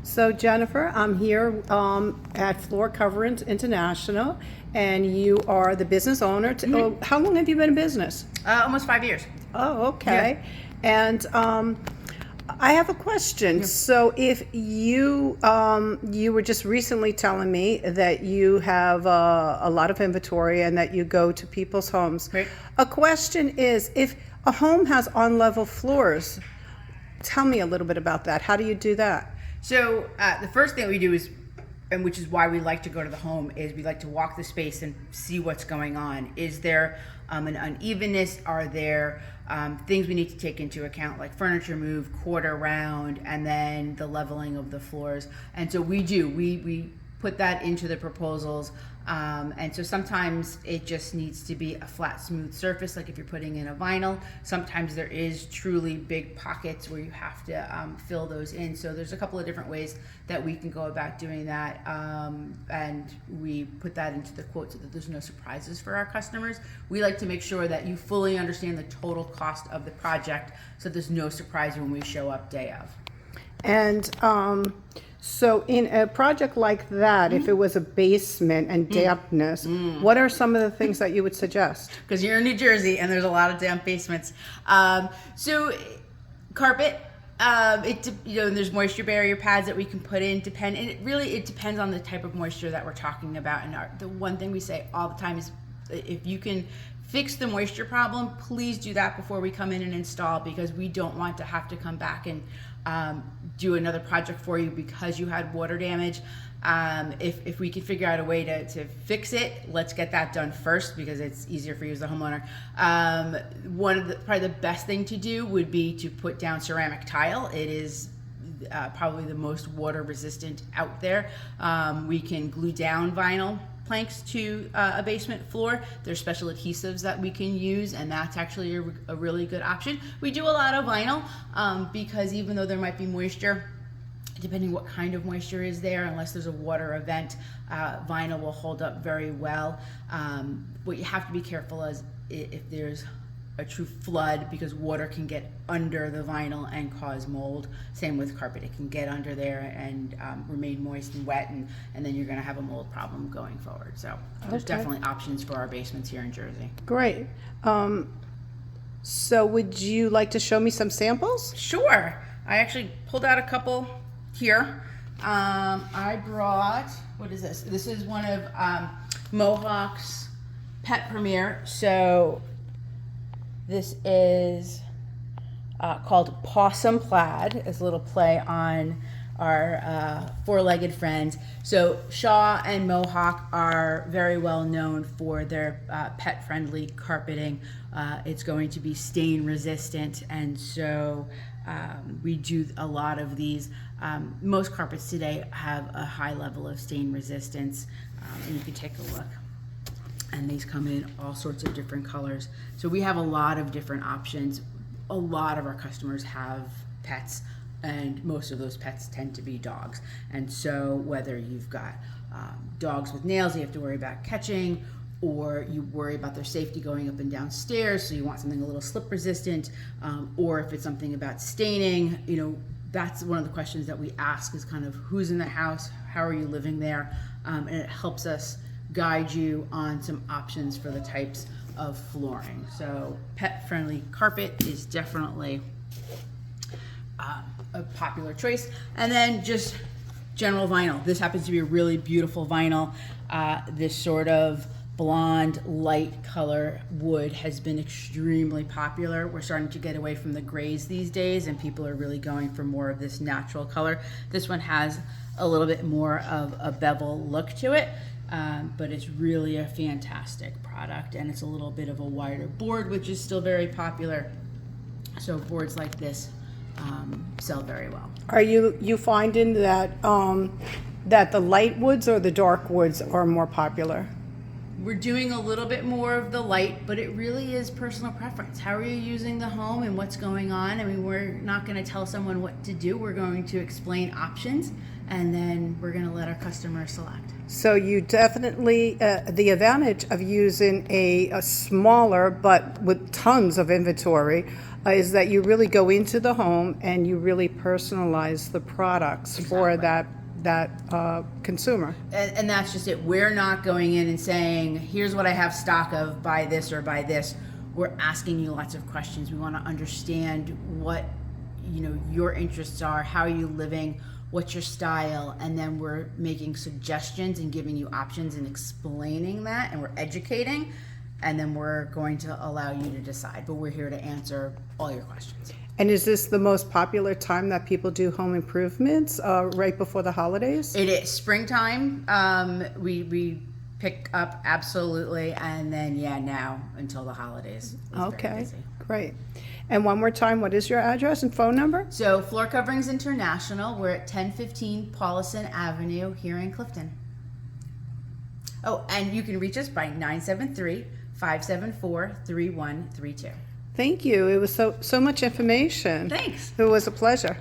So Jennifer, I'm here at Floor Coverings International, and you are the business owner. How long have you been in business? Almost 5 years. Oh, okay. And I have a question. So if you were just recently telling me that you have a lot of inventory and that you go to people's homes. Right. A question is, if a home has on-level floors, tell me a little bit about that. How do you do that? So the first thing we do is, and which is why we like to go to the home, is we like to walk the space and see what's going on. Is there an unevenness? Are there things we need to take into account, like furniture move, quarter round, and then the leveling of the floors? And so we put that into the proposals. And so sometimes it just needs to be a flat, smooth surface, like if you're putting in a vinyl. Sometimes there is truly big pockets where you have to fill those in. So there's a couple of different ways that we can go about doing that. And we put that into the quote so that there's no surprises for our customers. We like to make sure that you fully understand the total cost of the project so there's no surprise when we show up day of. And so in a project like that, if it was a basement and dampness, what are some of the things that you would suggest? Because you're in New Jersey and there's a lot of damp basements. So carpet, there's moisture barrier pads that we can put in. And it depends on the type of moisture that we're talking about. And the one thing we say all the time is, if you can fix the moisture problem, please do that before we come in and install, because we don't want to have to come back and do another project for you because you had water damage. If we can figure out a way to fix it, let's get that done first, because it's easier for you as the homeowner. Probably the best thing to do would be to put down ceramic tile. It is probably the most water resistant out there. We can glue down vinyl planks to a basement floor. There's special adhesives that we can use, and that's actually a really good option. We do a lot of vinyl because even though there might be moisture, depending what kind of moisture is there, unless there's a water event, vinyl will hold up very well. What you have to be careful is if there's a true flood, because water can get under the vinyl and cause mold. Same with carpet, it can get under there and remain moist and wet, and then you're going to have a mold problem going forward. So there's definitely options for our basements here in Jersey. Great. So would you like to show me some samples? Sure. I actually pulled out a couple here. I brought, what is this? This is one of Mohawk's Pet Premier. So this is called Possum Plaid. It's a little play on our four-legged friends. So Shaw and Mohawk are very well known for their pet-friendly carpeting. It's going to be stain resistant, and so we do a lot of these. Most carpets today have a high level of stain resistance, and you can take a look. And these come in all sorts of different colors. So we have a lot of different options. A lot of our customers have pets, and most of those pets tend to be dogs. And so whether you've got dogs with nails you have to worry about catching, or you worry about their safety going up and down stairs, so you want something a little slip resistant, or if it's something about staining, that's one of the questions that we ask, is kind of who's in the house, how are you living there, and it helps us guide you on some options for the types of flooring. So pet-friendly carpet is definitely a popular choice. And then just general vinyl. This happens to be a really beautiful vinyl. This sort of blonde, light color wood has been extremely popular. We're starting to get away from the grays these days, and people are really going for more of this natural color. This one has a little bit more of a bevel look to it. But it's really a fantastic product, and it's a little bit of a wider board, which is still very popular. So boards like this sell very well. Are you finding that that the light woods or the dark woods are more popular? we're doing a little bit more of the light, but it really is personal preference. How are you using the home and what's going on? I mean, we're not going to tell someone what to do. We're going to explain options, and then we're going to let our customer select. So you definitely, the advantage of using a smaller but with tons of inventory is that you really go into the home and you really personalize the products for that consumer. And that's just it. We're not going in and saying, here's what I have stock of, buy this or buy this. We're asking you lots of questions. We want to understand what, your interests are, how are you living, what's your style, and then we're making suggestions and giving you options and explaining that, and we're educating, and then we're going to allow you to decide. But we're here to answer all your questions. And is this the most popular time that people do home improvements, right before the holidays? It is springtime. We pick up absolutely, and then now until the holidays. It's very Okay, busy. great. And one more time, what is your address and phone number? So Floor Coverings International, we're at 1015 Paulison Avenue here in Clifton. Oh, and you can reach us by 973-574-3132. Thank you. It was so much information. Thanks. It was a pleasure.